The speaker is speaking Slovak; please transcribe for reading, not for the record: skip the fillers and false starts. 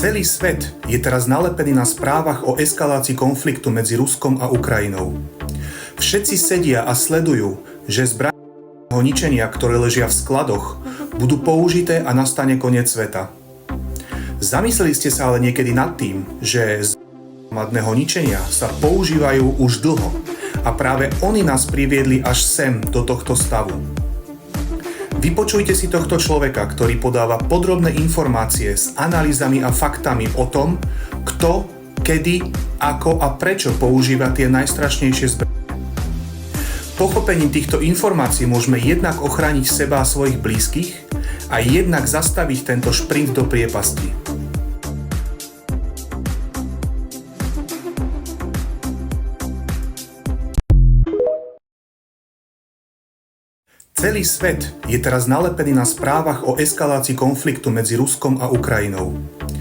Celý svet je teraz nalepený na správach o eskalácii konfliktu medzi Ruskom a Ukrajinou. Všetci sedia a sledujú, že zbrane ničenia, ktoré ležia v skladoch, budú použité a nastane koniec sveta. Zamysleli ste sa ale niekedy nad tým, že hromadného ničenia sa používajú už dlho a práve oni nás priviedli až sem do tohto stavu. Vypočujte si tohto človeka, ktorý podáva podrobné informácie s analýzami a faktami o tom, kto, kedy, ako a prečo používa tie najstrašnejšie zbrane. Pochopením týchto informácií môžeme jednak ochrániť seba a svojich blízkych a jednak zastaviť tento šprint do priepasti. Celý svet je teraz nalepený na správach o eskalácii konfliktu medzi Ruskom a Ukrajinou.